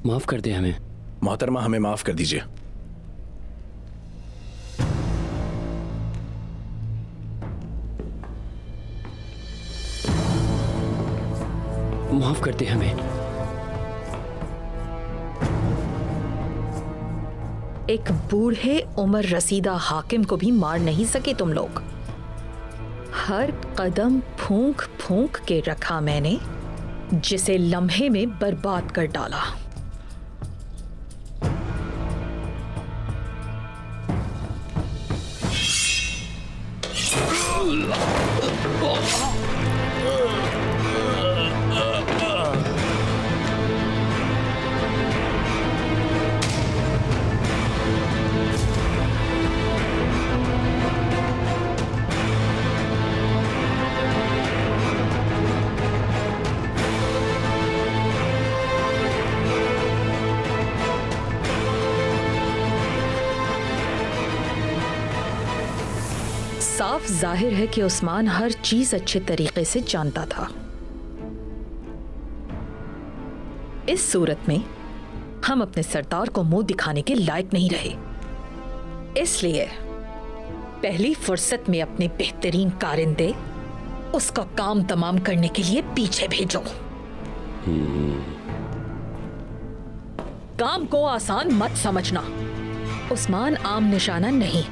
माफ कर दे हमें। मोहतरमा, हमें माफ कर दीजिए। माफ कर दे हमें। एक बूढ़े उम्र रसीदा हाकिम को भी मार नहीं सके तुम लोग। हर कदम फूंक फूंक के रखा मैंने, जिसे लम्हे में बर्बाद कर डाला। साफ जाहिर है कि उस्मान हर चीज अच्छे तरीके से जानता था। इस सूरत में हम अपने सरदार को मुंह दिखाने के लायक नहीं रहे, इसलिए पहली फुर्सत में अपने बेहतरीन कारिंदे उसका काम तमाम करने के लिए पीछे भेजो। काम को आसान मत समझना। उस्मान आम निशाना नहीं,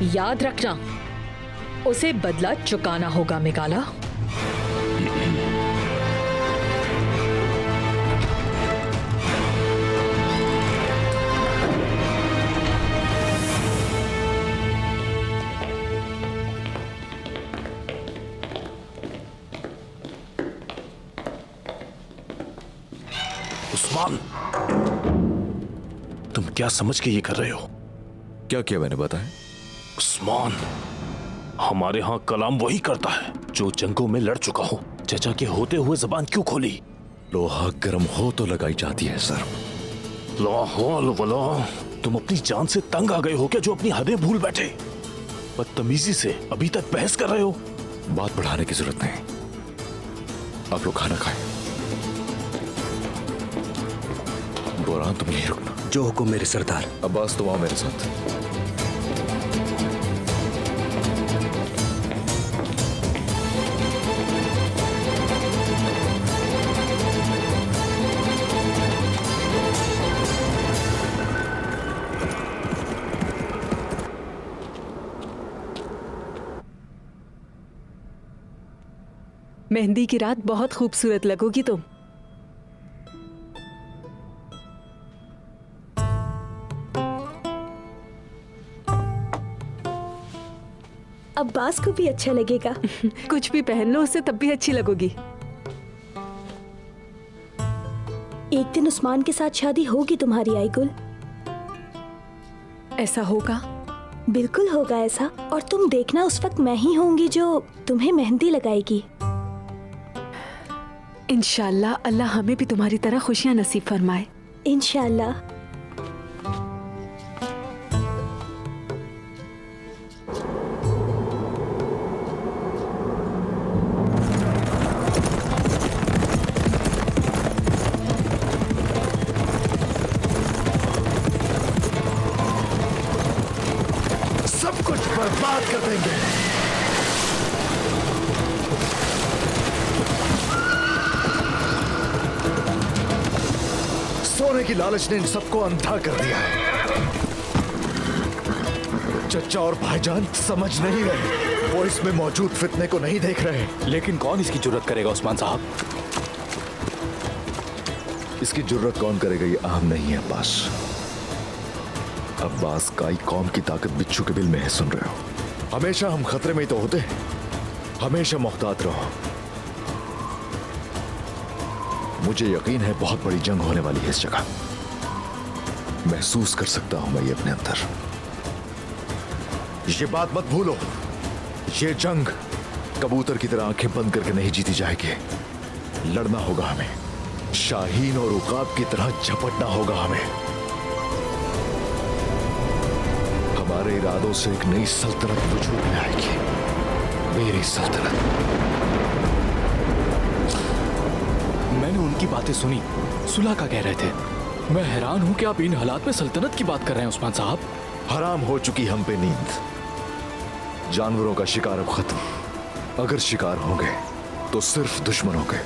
याद रखना, उसे बदला चुकाना होगा मिकाला। उस्मान, तुम क्या समझ के ये कर रहे हो? क्या किया मैंने, बताया? उस्मान, हमारे यहाँ कलाम वही करता है जो जंगों में लड़ चुका हो। चचा के होते हुए जबान क्यों खोली? लोहा गर्म हो तो लगाई जाती है सर। ला हौल वला, तुम अपनी जान से तंग आ गए हो क्या, जो अपनी हदें भूल बैठे? बदतमीजी से अभी तक बहस कर रहे हो। बात बढ़ाने की जरूरत नहीं, आप लोग खाना खाएं। बोरान, तुम यहीं रुकना। जो हुक्म मेरे सरदार। अब्बास, तुम आओ मेरे साथ। मेहंदी की रात बहुत खूबसूरत लगोगी तुम। अब्बास को भी अच्छा लगेगा। कुछ भी पहन लो उससे, तब भी अच्छी लगोगी। एक दिन उस्मान के साथ शादी होगी तुम्हारी आईगुल। ऐसा होगा? बिल्कुल होगा ऐसा, और तुम देखना उस वक्त मैं ही होंगी जो तुम्हें मेहंदी लगाएगी। इंशाल्लाह अल्लाह हमें भी तुम्हारी तरह खुशियां नसीब फरमाए। इंशाल्लाह। सब कुछ बर्बाद कर देंगे। सोने की लालच ने इन सबको अंधा कर दिया है। चचा और भाईजान समझ नहीं रहे, वो इसमें मौजूद फितने को नहीं देख रहे। लेकिन कौन इसकी जुर्रत करेगा उस्मान साहब? इसकी जुर्रत कौन करेगा ये अहम नहीं है अब्बास। अब्बास, काई कौम की ताकत बिच्छू के बिल में है, सुन रहे हो? हमेशा हम खतरे में ही तो होते हैं, हमेशा मोहतात रहो। मुझे यकीन है बहुत बड़ी जंग होने वाली है इस जगह। महसूस कर सकता हूं मैं ये अपने अंदर। ये बात मत भूलो, ये जंग कबूतर की तरह आंखें बंद करके नहीं जीती जाएगी। लड़ना होगा हमें, शाहीन और उकाब की तरह झपटना होगा हमें। हमारे इरादों से एक नई सल्तनत वजूद में आएगी, मेरी सल्तनत। की बातें सुनी, सुलह का कह रहे थे। मैं हैरान हूँ कि आप इन हालात में सल्तनत की बात कर रहे हैं उस्मान साहब। हराम हो चुकी हम पे नींद। जानवरों का शिकार अब खत्म। अगर शिकार होंगे तो सिर्फ दुश्मनों के।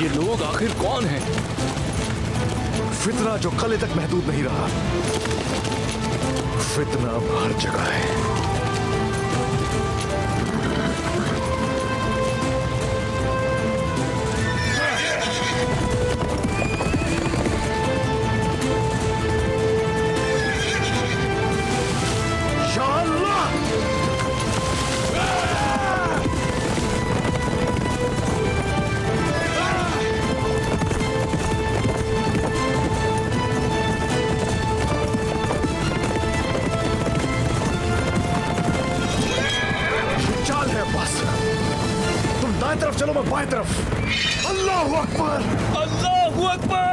ये लोग आखिर कौन हैं? फितना जो कल तक महदूद नहीं रहा, फितना अब हर जगह है। या अल्लाह! चाल है अब्बास, तुम दाएं तरफ चलो, मैं बाएं तरफ। अल्लाहू अकबर! अल्लाहू अकबर!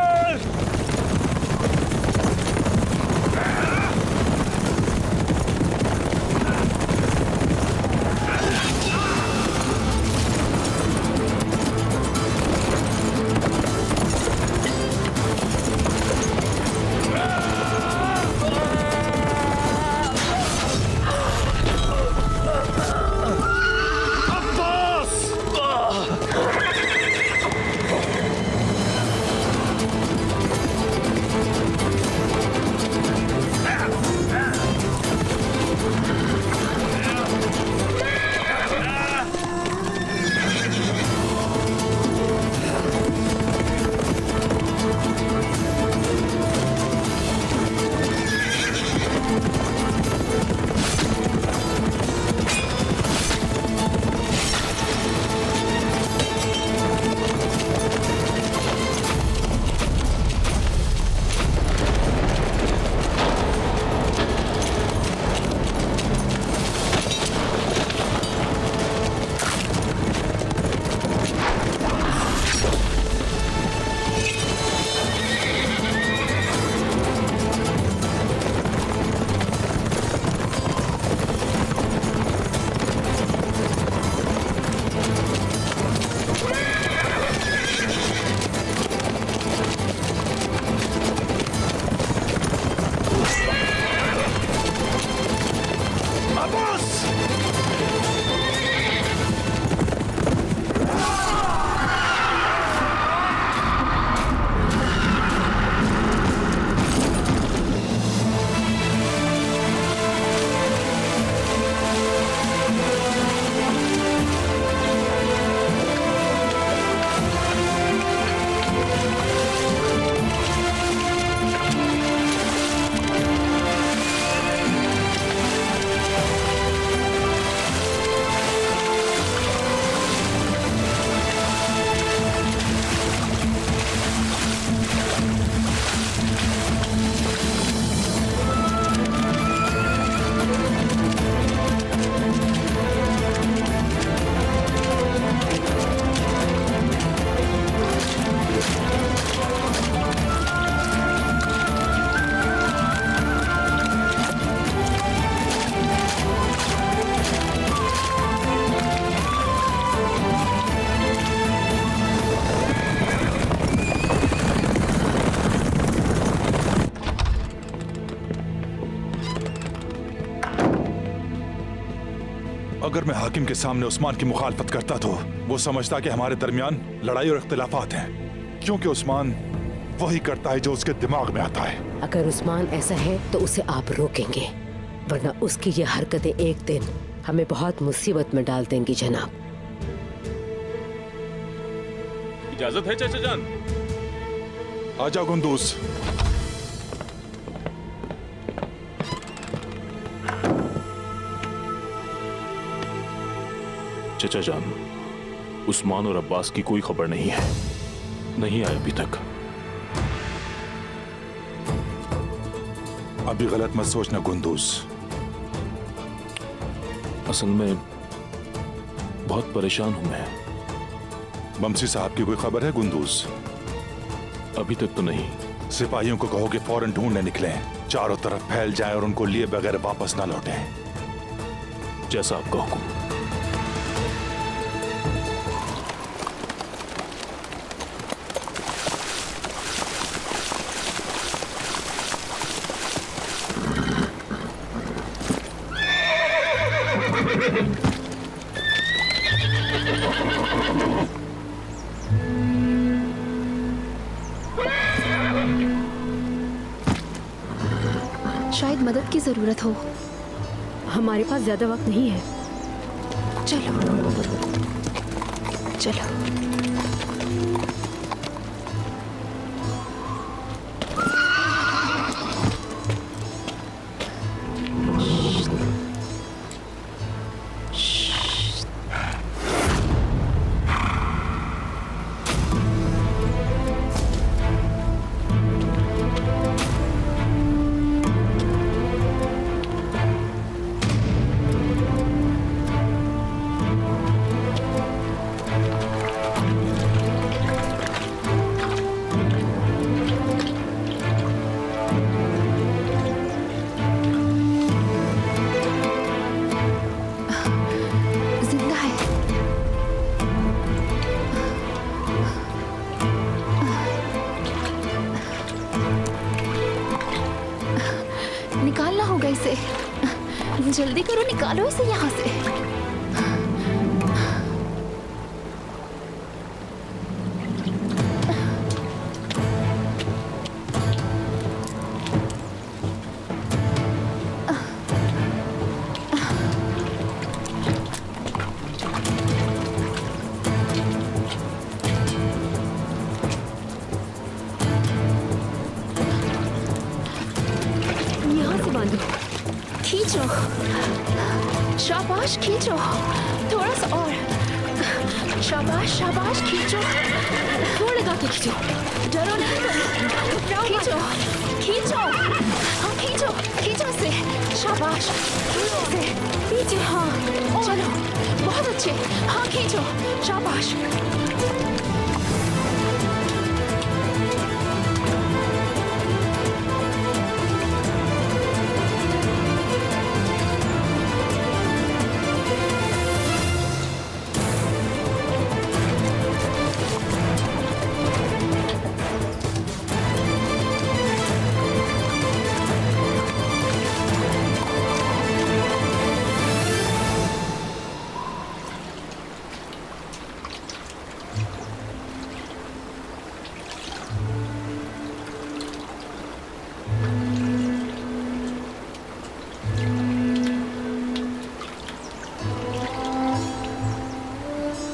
अगर मैं हाकिम के सामने उस्मान की मुखालफत करता तो वो समझता कि हमारे दरमियान लड़ाई और इख्तिलाफात हैं, क्योंकि उस्मान वही करता है जो उसके दिमाग में आता है। अगर उस्मान ऐसा है तो उसे आप रोकेंगे, वरना उसकी ये हरकतें एक दिन हमें बहुत मुसीबत में डाल देंगी जनाब। इजाजत है चाचा जान? आजा गुंदूस। चचा जान, उस्मान और अब्बास की कोई खबर नहीं है, नहीं आए अभी तक। अभी गलत मत सोचना गुंदूस। असल में बहुत परेशान हूं मैं। बमसी साहब की कोई खबर है गुंदूस? अभी तक तो नहीं। सिपाहियों को कहो कि फौरन ढूंढने निकले, चारों तरफ फैल जाएं और उनको लिए बगैर वापस ना लौटें। जैसा आपका हुक्म। शायद मदद की जरूरत हो। हमारे पास ज्यादा वक्त नहीं है। चलो चलो। निकालना होगा इसे। जल्दी करो, निकालो इसे यहाँ से। यहाँ से बांधो। खींचो, शाबाश, खींचो, थोड़ा सा और। शाबाश शाबाश, खींचो, थोड़ा लगा के खींचो। डरो नहीं, खींचो खींचो, हाँ खींचो खींचो से, शाबाश, खींचो से पीछे, हाँ चलो, बहुत अच्छे, हाँ खींचो, शाबाश।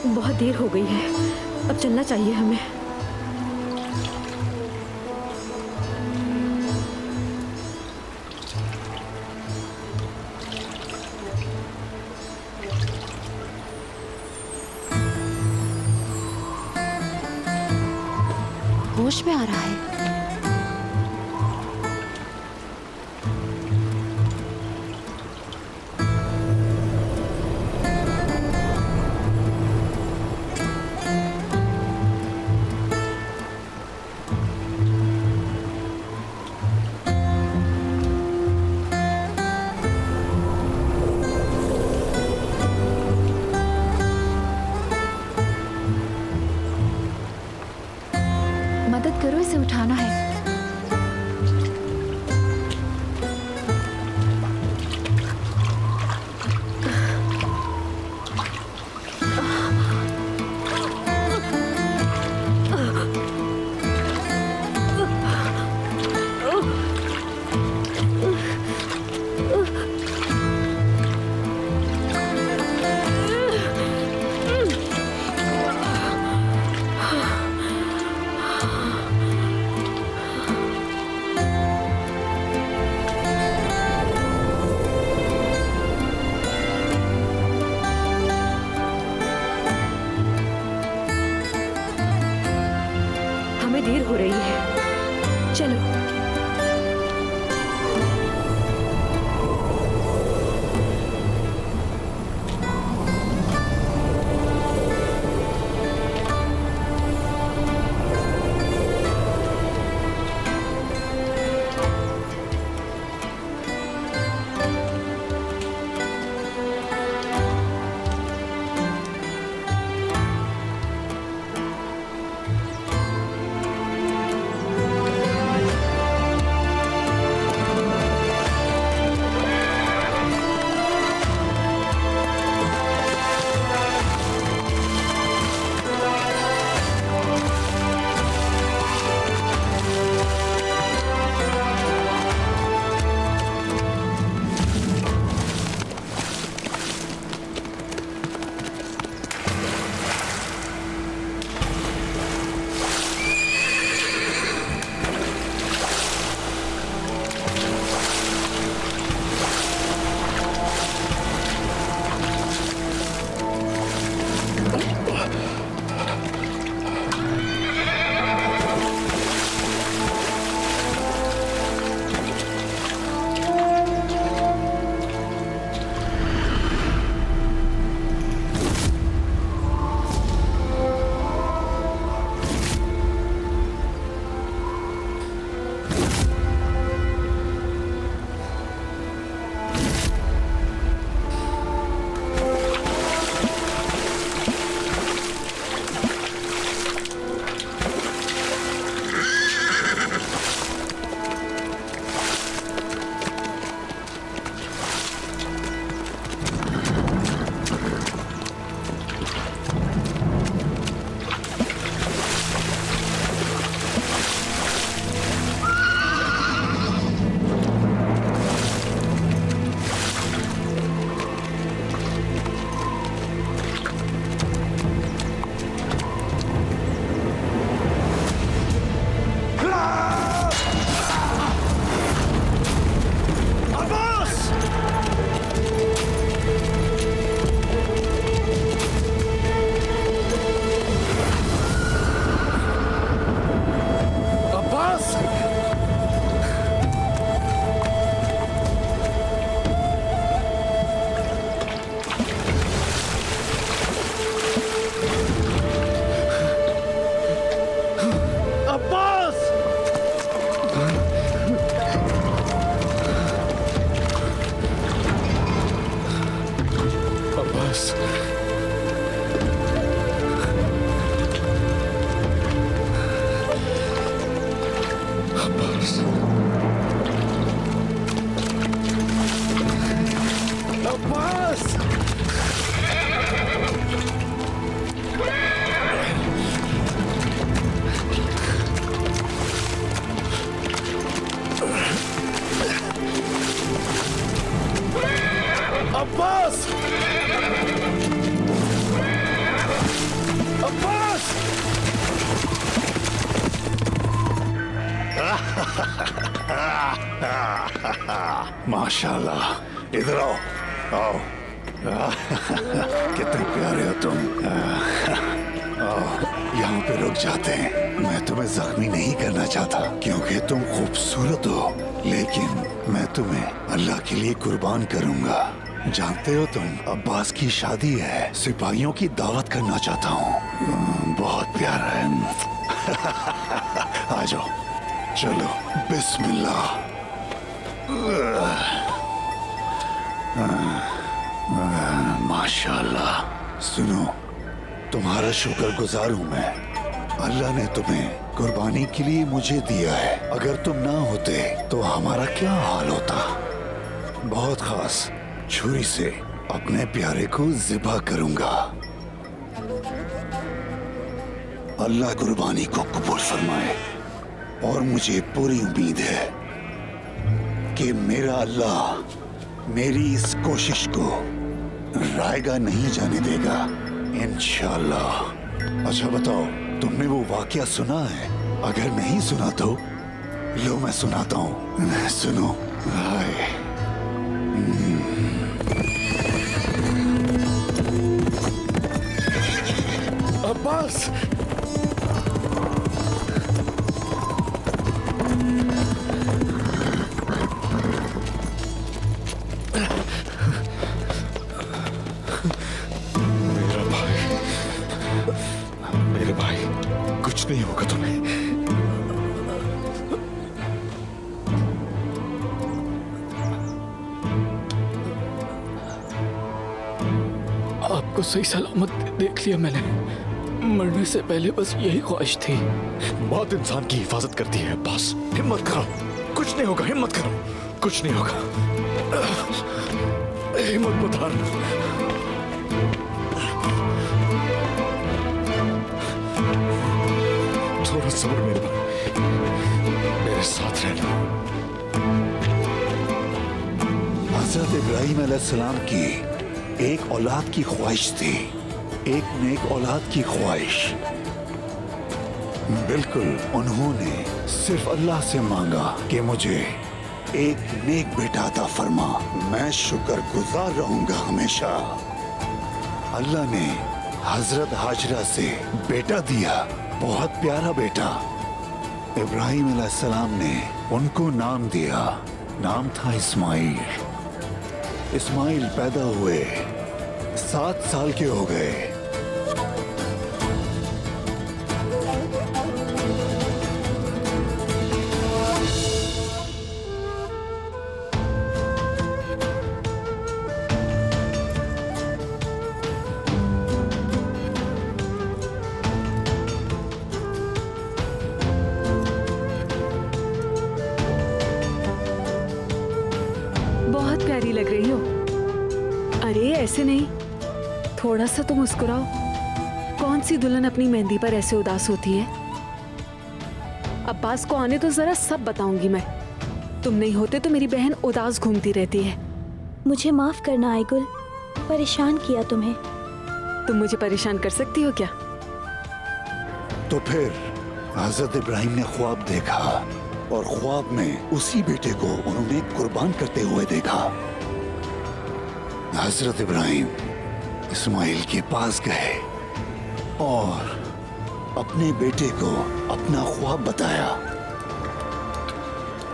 बहुत देर हो गई है, अब चलना चाहिए हमें। होश में आ रहा है। मदद करो, इसे उठाना है। हमें देर हो रही है, चलो। अब्बास, अब्बास, अब्बास, अब्बास! माशाल्लाह, इधर आओ, आओ। कितने प्यारे हो तुम। आओ, यहाँ पे रुक जाते हैं। मैं तुम्हें जख्मी नहीं करना चाहता क्योंकि तुम खूबसूरत हो, लेकिन मैं तुम्हें अल्लाह के लिए कुर्बान करूंगा। जानते हो तुम, अब्बास की शादी है, सिपाहियों की दावत करना चाहता हूँ। बहुत प्यारा है। आ जाओ, चलो, बिस्मिल्लाह। माशाल्लाह। सुनो, तुम्हारा शुक्रगुजार हूँ मैं। अल्लाह ने तुम्हें कुर्बानी के लिए मुझे दिया है। अगर तुम ना होते तो हमारा क्या हाल होता। बहुत खास छुरी से अपने प्यारे को ज़िबा करूंगा। अल्लाह कुर्बानी को कबूल फरमाए। और मुझे पूरी उम्मीद है कि मेरा अल्लाह मेरी इस कोशिश को रायगा नहीं जाने देगा, इंशाअल्लाह। अच्छा बताओ, तुमने वो वाकया सुना है? अगर नहीं सुना तो लो मैं सुनाता हूँ। सुनो। हाय। अब्बास, मेरे भाई, कुछ नहीं होगा तुम्हें। आपको सही सलामत देख लिया मैंने। मरने से पहले बस यही ख्वाहिश थी। मौत इंसान की हिफाजत करती है अब्बास। हिम्मत करो, कुछ नहीं होगा। हिम्मत करो, कुछ नहीं होगा। हिम्मत मत हारना। थोड़ा सब्र मेरे भाई, मेरे साथ रहना। हज़रत इब्राहीम अलैहिस्सलाम की एक औलाद की ख्वाहिश थी, एक नेक औलाद की ख्वाहिश। बिल्कुल, उन्होंने सिर्फ अल्लाह से मांगा कि मुझे एक नेक बेटा अता फरमा। मैं शुक्रगुजार रहूंगा हमेशा। अल्लाह ने हजरत हाजरा से बेटा दिया, बहुत प्यारा बेटा। इब्राहीम अलैहिस्सलाम ने उनको नाम दिया, नाम था इस्माइल। इस्माइल पैदा हुए, 7 साल के हो गए। बहुत प्यारी लग रही हो। अरे ऐसे नहीं, थोड़ा सा तो मुस्कुराओ। कौन सी दुल्हन अपनी मेहंदी पर ऐसे उदास होती है? अब्बास को आने तो जरा सब बताऊंगी मैं। तुम नहीं होते तो मेरी बहन उदास घूमती रहती है। मुझे माफ करना आइगुल, परेशान किया तुम्हें। तुम मुझे परेशान कर सकती हो क्या? तो फिर हजरत इब्राहीम ने ख्वाब देखा और ख्वाब में उसी बेटे को उन्होंने कुर्बान करते हुए देखा। हजरत इब्राहीम इस्माइल के पास गए और अपने बेटे को अपना ख्वाब बताया।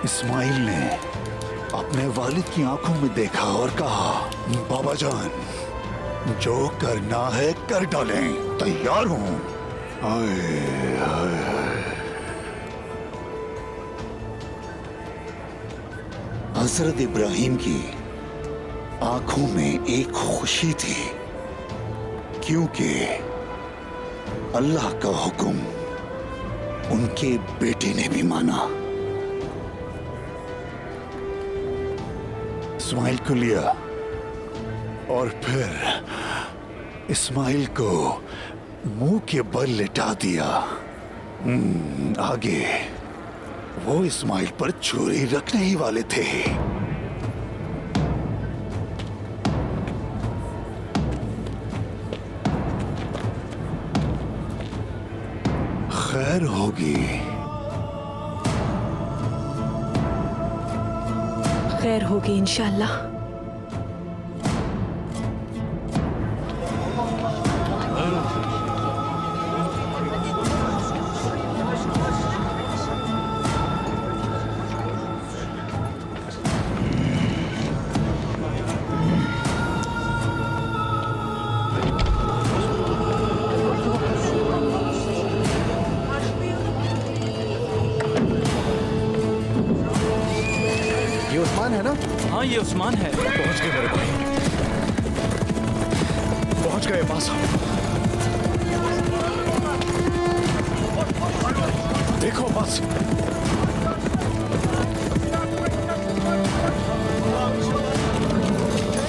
इस्माइल ने अपने वालिद की आंखों में देखा और कहा, बाबा जान, जो करना है कर डालें, तैयार हूं। हाय हाय हाय। हजरत इब्राहीम की आंखों में एक खुशी थी क्योंकि अल्लाह का हुक्म उनके बेटे ने भी माना। इस्माइल को लिया और फिर इस्माइल को मुंह के बल लिटा दिया। आगे वो इस्माइल पर छुरी रखने ही वाले थे। खैर होगी। खैर होगी इंशाल्लाह। ये उस्मान है ना? हाँ ये उस्मान है। पहुंच गए मेरे भाई, पहुंच गए पास। देखो बस,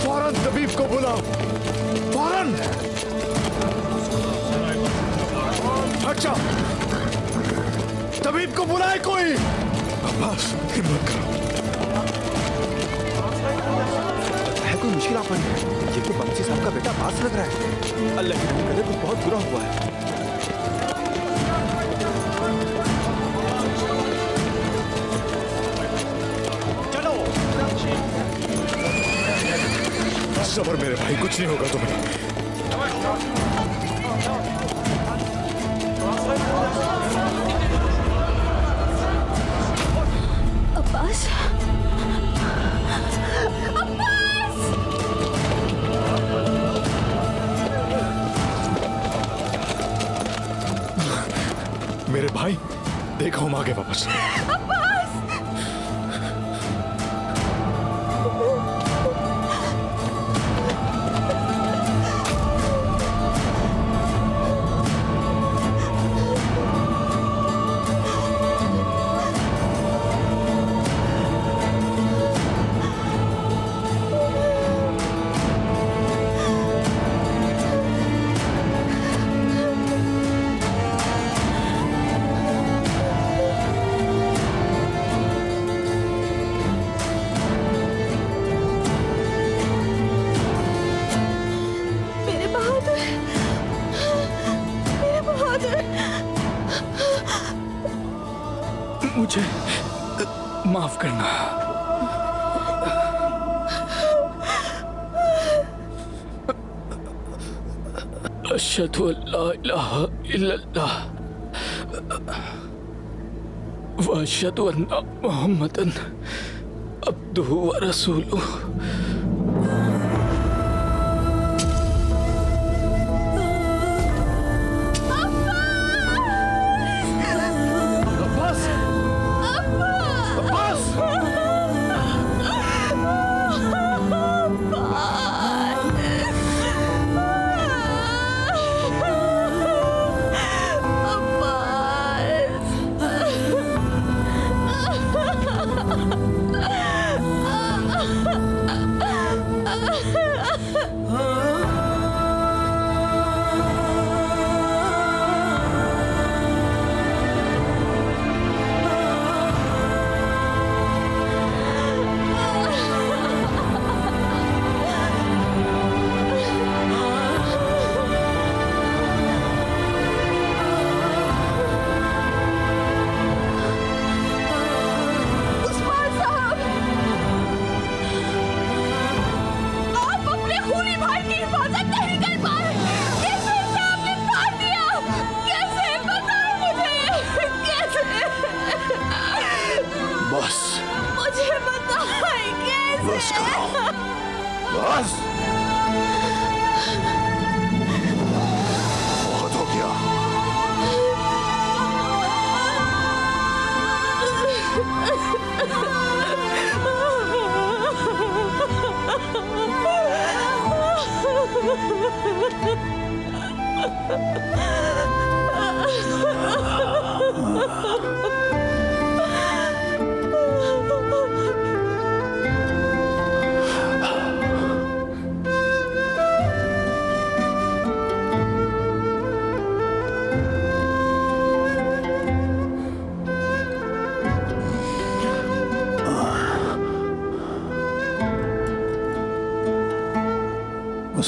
फौरन तबीब को बुलाओ, फौरन। अच्छा, तबीब को बुलाए कोई। अब्बास, हिम्मत करो। है कोई मुश्किल आप ये तो बंसी साहब का बेटा पास लग रहा है। अल्लाह की करे तो बहुत बुरा हुआ है। चलो सबर मेरे भाई, कुछ नहीं होगा तुम्हें। अब्बास, मेरे भाई देखो, हम आगे वापस। मेरे बहादुर, मेरे बहादुर। मुझे माफ करना। अशहदु अल्ला इलाहा इल्लल्लाह व अशहदु अन्ना मुहम्मदन अब्दुहु व रसूलुहु। अब्बास, अब्बास, अब्बास।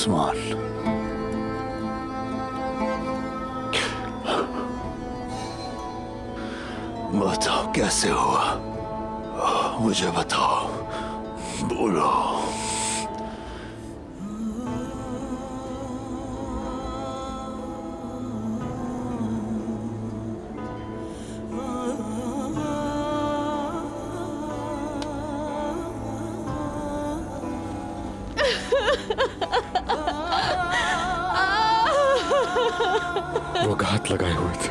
उस्मान, बताओ कैसे हुआ? मुझे बताओ, बोलो। वो घात लगाए हुए थे।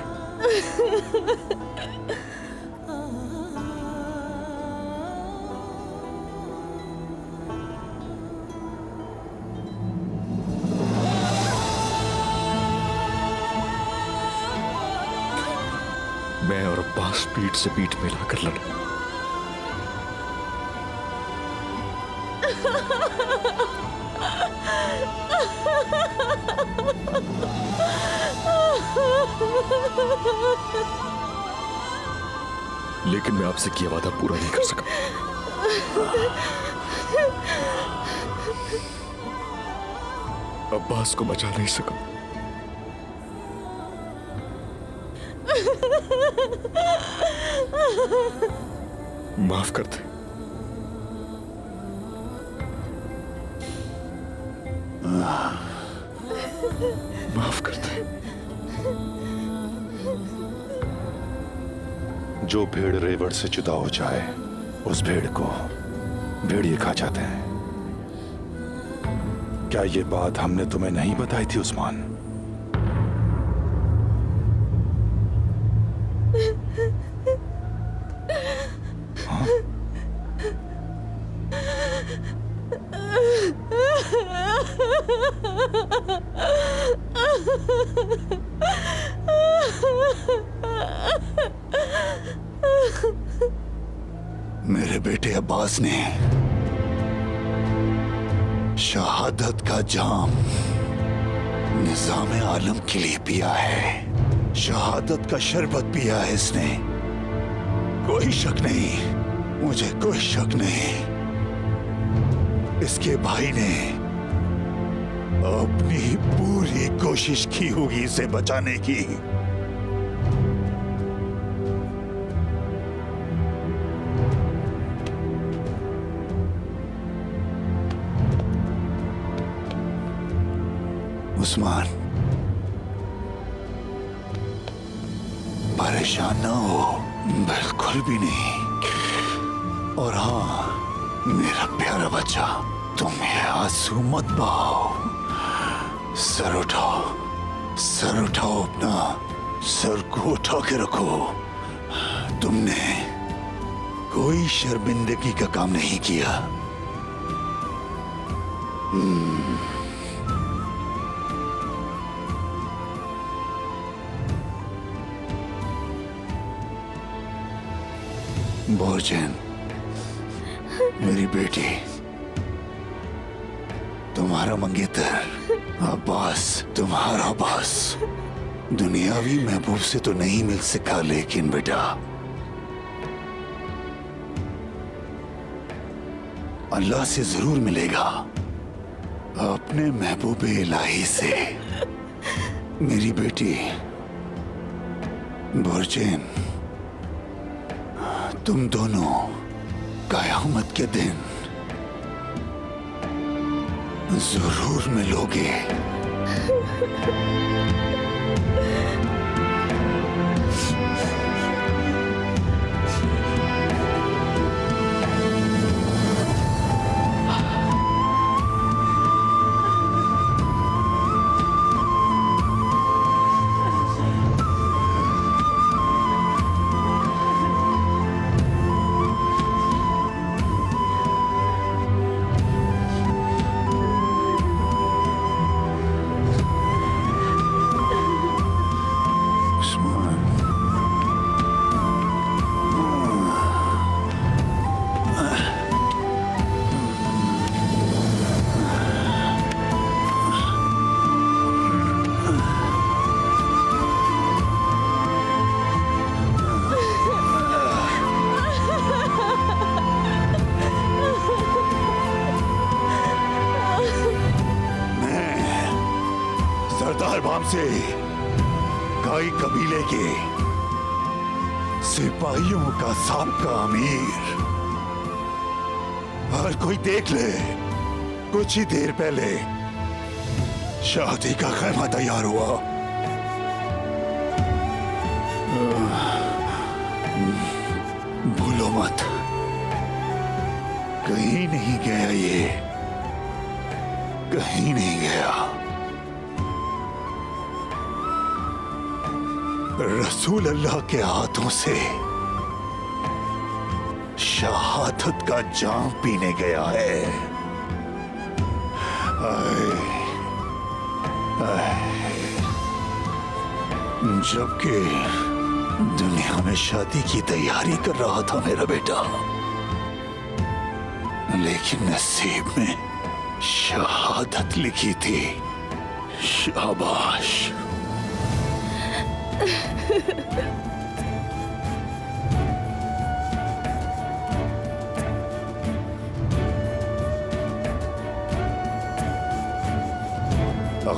मैं और अब्बास पीठ से पीठ मिलाकर लड़े। लेकिन मैं आपसे किया वादा पूरा नहीं कर सका। अब्बास को बचा नहीं सका। माफ कर दे। माफ कर दे। जो भेड़ रेवड़ से जुदा हो जाए, उस भेड़ को भेड़िए खा जाते हैं। क्या ये बात हमने तुम्हें नहीं बताई थी उस्मान? मेरे बेटे अब्बास ने शहादत का जाम निजाम आलम के लिए पिया है। शहादत का शरबत पिया है इसने। कोई शक नहीं, मुझे कोई शक नहीं। इसके भाई ने अपनी पूरी कोशिश की होगी इसे बचाने की। उस्मान, परेशान ना हो, बिल्कुल भी नहीं। और हाँ मेरा प्यारा बच्चा, तुम ये आंसू मत बहाओ। सर उठाओ, सर उठाओ, अपना सर को उठा के रखो। तुमने कोई शर्मिंदगी का काम नहीं किया। बोरचैन, मेरी बेटी, तुम्हारा मंगेतर अब्बास, तुम्हारा अब्बास दुनियावी महबूब से तो नहीं मिल सका, लेकिन बेटा अल्लाह से जरूर मिलेगा, अपने महबूब इलाही से। मेरी बेटी बोरचैन, तुम दोनों कयामत के दिन जरूर मिलोगे। नाम से गाई कबीले के सिपाहियों का साबका अमीर। हर कोई देख ले, कुछ ही देर पहले शादी का खैमा तैयार हुआ। भूलो मत, कहीं नहीं गया ये, कहीं नहीं गया। रसूल अल्लाह के हाथों से शहादत का जाम पीने गया है। जबकि दुनिया में शादी की तैयारी कर रहा था मेरा बेटा, लेकिन नसीब में शहादत लिखी थी। शाबाश।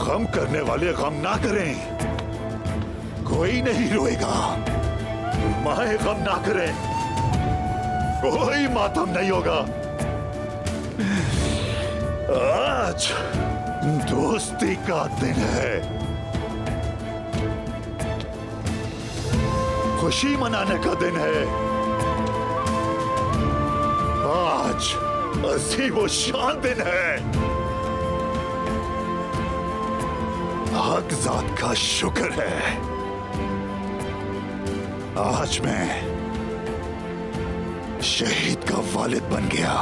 गम करने वाले गम ना करें, कोई नहीं रोएगा। माए गम ना करें, कोई मातम नहीं होगा। आज दोस्ती का दिन है, खुशी मनाने का दिन है। आज अजीब व शान दिन है। हक जात का शुक्र है, आज मैं शहीद का वालिद बन गया।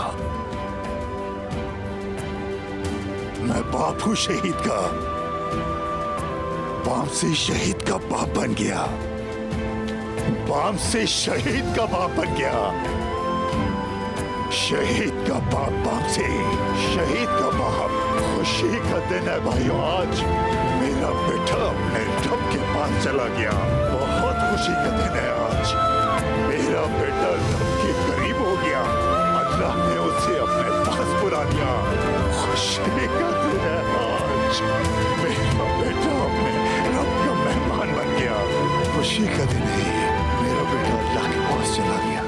मैं बाप हूं शहीद का, बाप से शहीद का बाप बन गया, बाप से शहीद का बाप बन गया। शहीद का बाप, बाप से शहीद का बाप। खुशी का दिन है भाइयों आज। मेरा बेटा अपने रब के पास चला गया। बहुत खुशी का दिन है आज। मेरा बेटा रब के करीब हो गया। अल्लाह ने उसे अपने पास बुला लिया। खुशी का दिन है आज। मेरा बेटा अपने रब का मेहमान बन गया। खुशी का दिन है ये। मेरा बेटा अल्लाह के पास चला गया।